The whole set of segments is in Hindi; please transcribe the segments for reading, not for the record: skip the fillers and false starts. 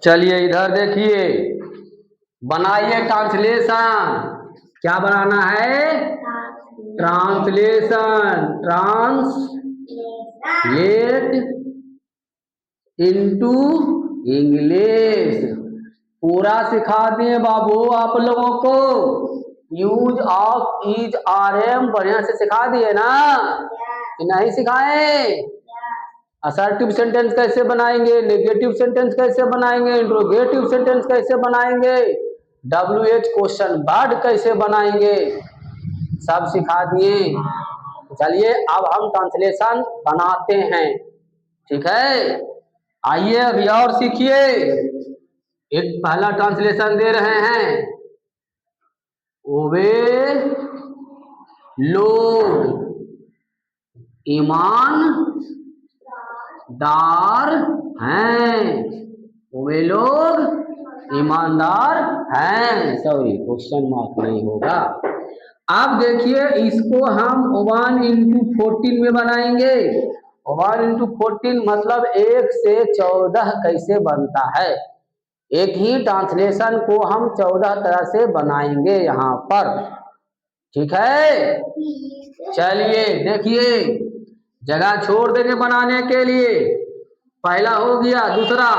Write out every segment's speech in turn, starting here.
चलिए इधर देखिए, बनाइए ट्रांसलेशन। क्या बनाना है? ट्रांसलेशन। Translate into English. पूरा सिखा दिए बाबू आप लोगों को। Use of is are am बढ़िया से सिखा दिए ना कि नहीं सिखाए? असर्टिव सेंटेंस कैसे बनाएंगे, नेगेटिव सेंटेंस कैसे बनाएंगे, इंट्रोगेटिव सेंटेंस कैसे बनाएंगे, WH क्वेश्चन वर्ड कैसे बनाएंगे, सब सिखा दिए। चलिए अब हम ट्रांसलेशन बनाते हैं, ठीक है? आइए अभी और सीखिए। एक पहला ट्रांसलेशन दे रहे हैं, वे लोग ईमानदार हैं। वे लोग ईमानदार हैं। सॉरी, क्वेश्चन मार्क नहीं होगा। अब देखिए इसको हम 1 into 14 में बनाएंगे। 1 into 14 मतलब 1 से 14 कैसे बनता है। एक ही ट्रांसलेशन को हम 14 तरह से बनाएंगे यहाँ पर, ठीक है? चलिए देखिए, जगह छोड़ देंगे बनाने के लिए। पहला हो गया, दूसरा,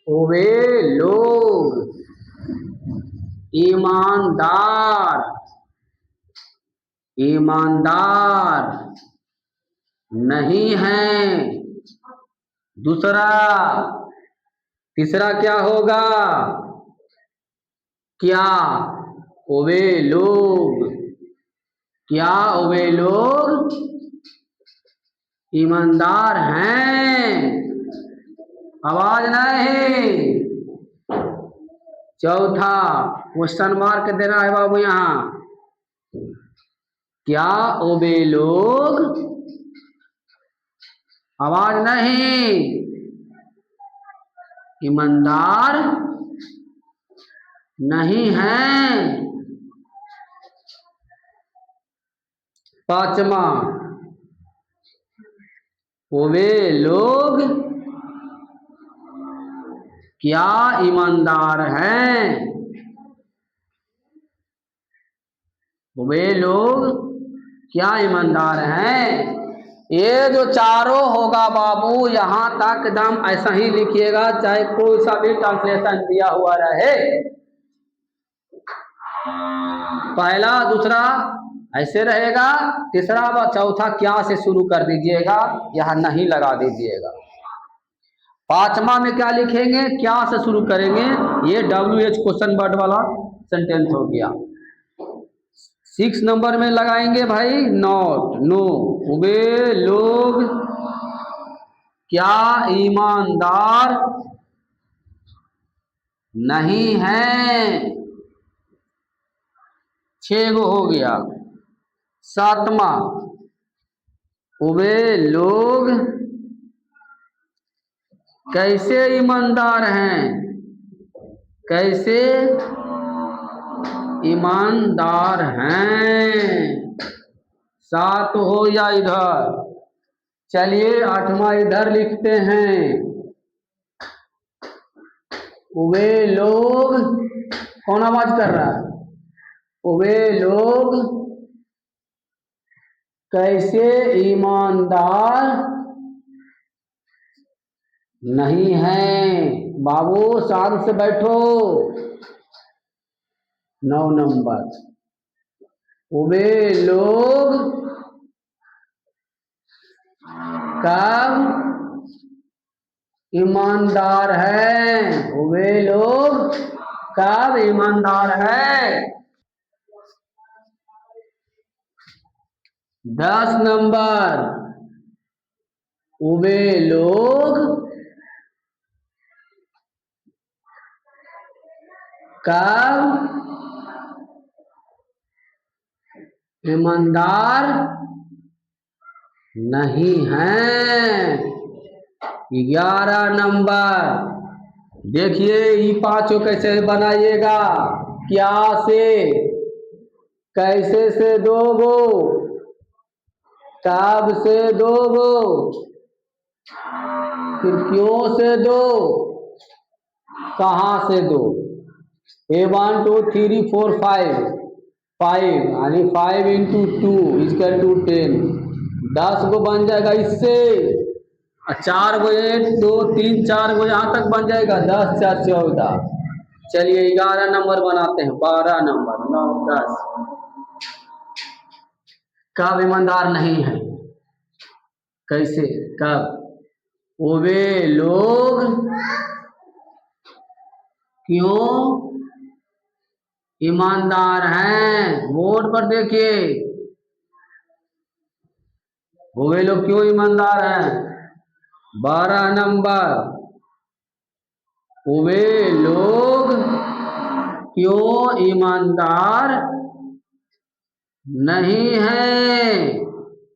वे लोग ईमानदार नहीं हैं। दूसरा, तीसरा क्या होगा? क्या वे लोग ईमानदार हैं? आवाज नहीं। चौथा क्वेश्चन मार्क देना है बाबू यहाँ। क्या वे लोग, आवाज नहीं, ईमानदार नहीं हैं? पांचवा, वे लोग क्या ईमानदार हैं? वे लोग क्या ईमानदार हैं? ये जो चारों होगा बाबू, यहाँ तक एकदम ऐसा ही लिखिएगा, चाहे कोई सा भी ट्रांसलेशन दिया हुआ रहे। पहला दूसरा ऐसे रहेगा, तीसरा व चौथा क्या से शुरू कर दीजिएगा, यहाँ नहीं लगा दीजिएगा। पांचवा में क्या लिखेंगे, क्या से शुरू करेंगे, ये WH क्वेश्चन वर्ड वाला सेंटेंस हो गया। 6 नंबर में लगाएंगे भाई नॉट, नो। वे लोग क्या ईमानदार नहीं हैं। 6 गो हो गया। 7वां, वे लोग कैसे ईमानदार हैं। कैसे ईमानदार हैं। 7 हो या इधर। चलिए 8वां इधर लिखते हैं, वे लोग, कौन आवाज कर रहा है? वे लोग कैसे ईमानदार नहीं हैं। बाबू शांत से बैठो। 9 नंबर, वे लोग कब ईमानदार हैं। वे लोग कब ईमानदार हैं। 10 नंबर, वे लोग कब ईमानदार नहीं हैं। 11 नंबर, देखिए ये पांचों कैसे बनाइएगा। क्या से, कैसे से 2 गो, कब से 2 गो, फिर क्यों से 2, कहाँ से दो? ए 1 2 3 4 5, 5 यानी 5 इंटू 2 इजकल टू 10, 10 गो बन जाएगा इससे। 4 गो 1 2 3 4 गो यहाँ तक बन जाएगा, 10 4 14। चलिए 11 नंबर बनाते हैं, 12 नंबर 9 10। कब ईमानदार नहीं है? कैसे? कब? वे लोग क्यों ईमानदार हैं? बोर्ड पर देखिए, वे लोग क्यों ईमानदार हैं? 12 नंबर, वे लोग क्यों ईमानदार नहीं है?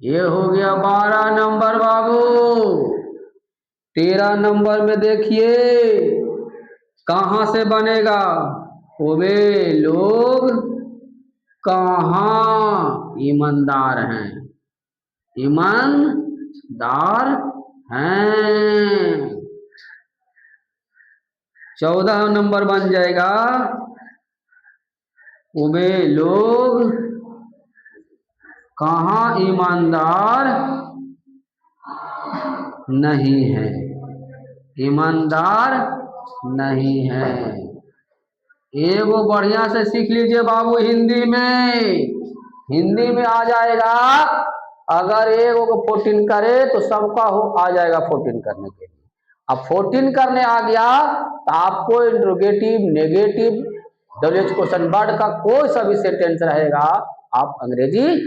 ये हो गया 12 नंबर बाबू। 13 नंबर में देखिए कहाँ से बनेगा? वे लोग कहाँ ईमानदार हैं? ईमानदार हैं। 14 नंबर बन जाएगा, वे लोग कहाँ ईमानदार नहीं है? ईमानदार नहीं है। एगो बढ़िया से सीख लीजिए बाबू, हिंदी में आ जाएगा। अगर एगो को 14 करे तो सबका आ जाएगा 14 करने के लिए। अब 14 करने आ गया तो आपको interrogative, negative, WH question word का कोई सा भी सेंटेंस रहेगा आप अंग्रेजी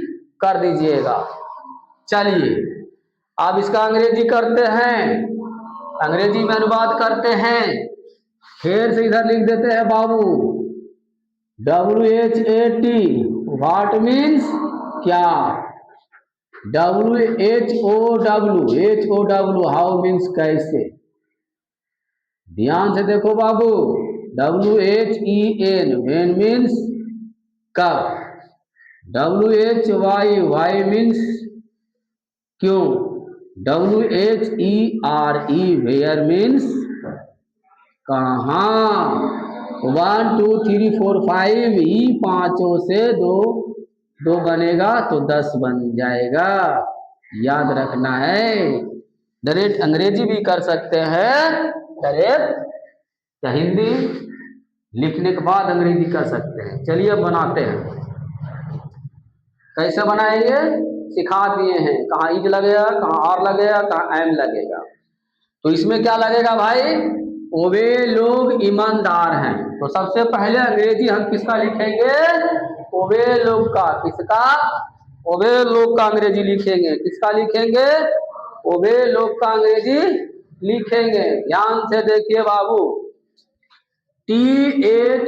कर दीजिएगा। चलिए अब इसका अंग्रेजी करते हैं, अंग्रेजी में अनुवाद करते हैं। फिर से इधर लिख देते हैं बाबू, WHAT व्हाट मीन्स क्या? HOW हाउ मीन्स कैसे? ध्यान से देखो बाबू, WHEN वेन मीन्स कब? WHY वाई मीन्स क्यों? WHERE वेयर मीन्स कहाँ? 1 2 3 4 5 ई पांचों से दो बनेगा तो 10 बन जाएगा। याद रखना है। डायरेक्ट अंग्रेजी भी कर सकते हैं, डायरेक्ट हिंदी लिखने के बाद अंग्रेजी कर सकते हैं। चलिए बनाते हैं, कैसे बनाएंगे सिखा दिए हैं। कहाँ इज लगेगा, कहाँ आर लगेगा, कहाँ एम लगेगा। तो इसमें क्या लगेगा भाई? वे लोग ईमानदार हैं। तो सबसे पहले अंग्रेजी हम किसका लिखेंगे? वे लोग का। किसका? वे लोग का अंग्रेजी लिखेंगे। किसका लिखेंगे? वे लोग का अंग्रेजी लिखेंगे। ध्यान से देखिए बाबू, THEY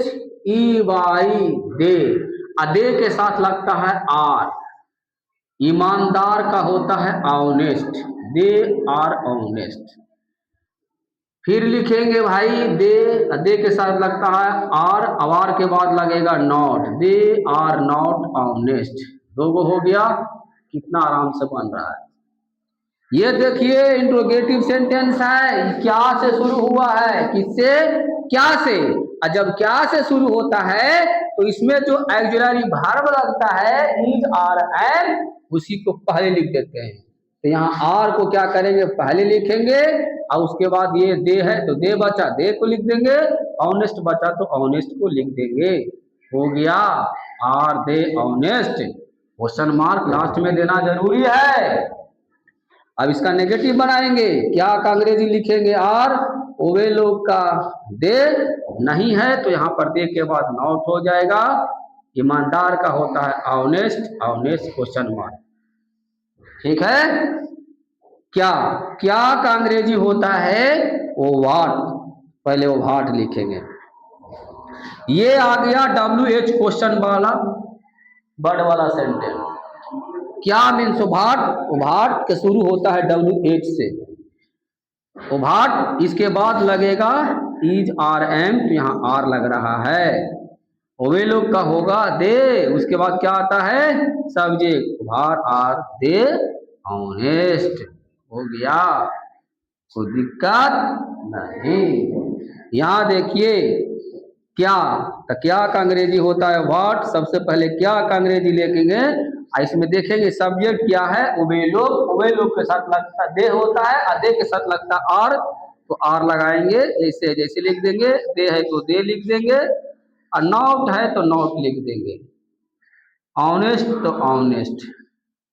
दे, दे के साथ लगता है आर। ईमानदार का होता है ऑनेस्ट, दे आर ऑनेस्ट। फिर लिखेंगे भाई दे के साथ लगता है आर, आर के बाद लगेगा not, they are not honest. दो गो हो गया, कितना आराम से बन रहा है। ये देखिए इंट्रोगेटिव सेंटेंस है, क्या से शुरू हुआ है? किससे? क्या से। और जब क्या से शुरू होता है तो इसमें जो ऑक्सिलरी वर्ब लगता है इज आर एम, उसी को पहले लिख देते हैं। तो यहाँ आर को क्या करेंगे? पहले लिखेंगे और उसके बाद ये दे है तो दे बचा, दे को लिख देंगे। ऑनेस्ट बचा तो ऑनेस्ट को लिख देंगे। हो गया, are they honest. Question mark last में देना जरूरी है। अब इसका नेगेटिव बनाएंगे, क्या का अंग्रेजी लिखेंगे? आर। वे लोग का दे नहीं है तो यहाँ पर दे के बाद नॉट हो जाएगा। ईमानदार का होता है ऑनेस्ट, ऑनेस्ट क्वेश्चन मार्क। ठीक है। क्या, क्या का अंग्रेजी होता है वो व्हाट, पहले वो व्हाट लिखेंगे। ये आ गया WH क्वेश्चन वाला वर्ड वाला सेंटेंस। क्या मीन्स उभाट, उभाट के शुरू होता है WH से, उभाट। इसके बाद लगेगा इज आर एम, तो यहाँ आर लग रहा है। वे लोग का होगा दे, उसके बाद क्या आता है? सब्जेक्ट, उभार आर दे ऑनेस्ट। हो गया, कोई दिक्कत नहीं। यहाँ देखिए क्या, तो क्या का अंग्रेजी होता है व्हाट। सबसे पहले क्या का अंग्रेजी लिखेंगे, इसमें देखेंगे सब्जेक्ट क्या है, उभय लोग के साथ लगता दे होता है, और दे के साथ लगता आर, तो आर लगाएंगे, जैसे जैसे लिख देंगे, दे है तो दे लिख देंगे, और नॉट है तो नॉट लिख देंगे, ऑनेस्ट तो ऑनेस्ट।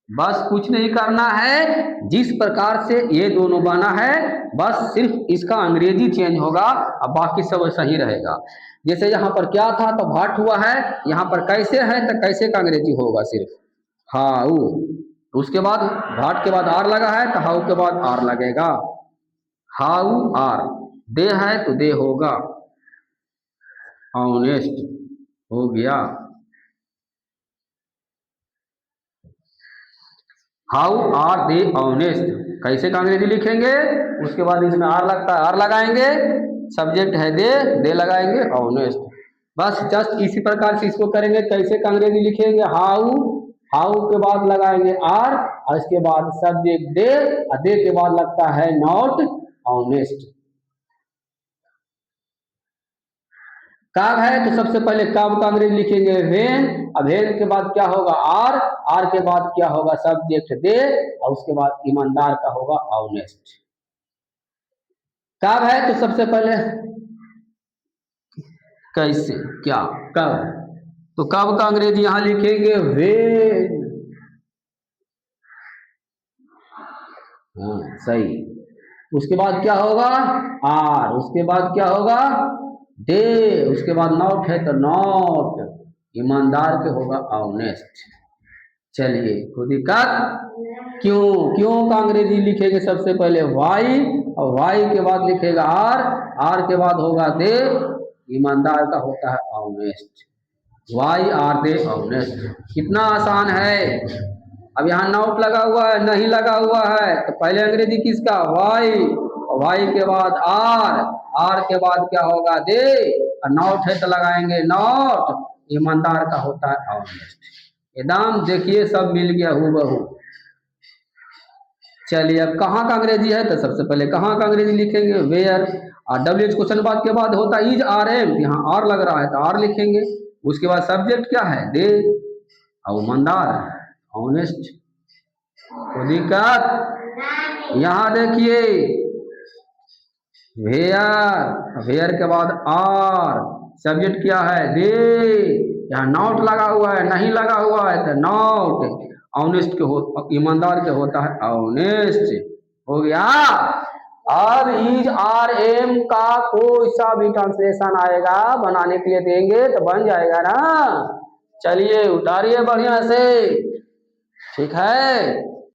बस कुछ नहीं करना है, जिस प्रकार से ये दोनों बना है बस सिर्फ इसका अंग्रेजी चेंज होगा, और बाकी सब सही रहेगा। जैसे यहाँ पर क्या था तो भाट हुआ है, यहाँ पर कैसे है तो कैसे का अंग्रेजी होगा सिर्फ हाउ। उसके बाद भाट के बाद आर लगा है तो हाउ के बाद आर लगेगा, हाउ आर। दे है तो दे होगा, ऑनेस्ट हो गया। हाउ आर दे ऑनेस्ट, कैसे का अंग्रेजी लिखेंगे, उसके बाद इसमें आर लगता है आर लगाएंगे, सब्जेक्ट है दे लगाएंगे ऑनेस्ट। बस जस्ट इसी प्रकार से इसको करेंगे। कैसे का अंग्रेजी लिखेंगे, हाउ, हाउ के बाद लगाएंगे आर, और इसके बाद सब्जेक्ट दे, और दे के बाद लगता है नॉट ऑनेस्ट। कब है तो सबसे पहले कब का अंग्रेजी लिखेंगे वेन, अब वेन के बाद क्या होगा आर, आर के बाद क्या होगा सब्जेक्ट दे, और उसके बाद ईमानदार का होगा ऑनेस्ट। कब है तो सबसे पहले कैसे क्या कब, तो कब का अंग्रेजी यहां लिखेंगे वेन। हाँ सही। उसके बाद क्या होगा आर, उसके बाद क्या होगा डे, उसके बाद नॉट है तो नॉट, ईमानदार के होगा ऑनेस्ट। चलिए कोई दिक्कत, क्यों, क्यों का अंग्रेजी लिखेंगे सबसे पहले वाई, और वाई के बाद लिखेगा आर, आर के बाद होगा दे, ईमानदार का होता है honest. Why are they honest, कितना आसान है। अब यहाँ नॉट लगा हुआ है नहीं लगा हुआ है, तो पहले अंग्रेजी किसका वाई, वाई के बाद आर, आर के बाद क्या होगा दे, और नॉट है तो लगाएंगे नॉट, ईमानदार का होता है ऑनेस्ट। एकदम देखिए सब मिल गया हूबहू। चलिए अब कहाँ का अंग्रेजी है तो सबसे पहले कहाँ का अंग्रेजी लिखेंगे वेयर, और डब्ल्यू एच क्वेश्चन मार्क के बाद होता है इज आर एम, यहाँ आर लग रहा है तो आर लिखेंगे। उसके बाद सब्जेक्ट क्या है दे, और ईमानदार ऑनेस्ट। तो दिक्कत यहाँ देखिए वेयर, वेयर के बाद आर, सब्जेक्ट क्या है दे, यहाँ नॉट लगा हुआ है नहीं लगा हुआ है तो नॉट, ऑनेस्ट के हो ईमानदार के होता है ऑनेस्ट। हो गया। अब इज आर एम का कोई सा भी ट्रांसलेशन आएगा बनाने के लिए देंगे तो बन जाएगा ना। चलिए उतारिए बढ़िया से, ठीक है।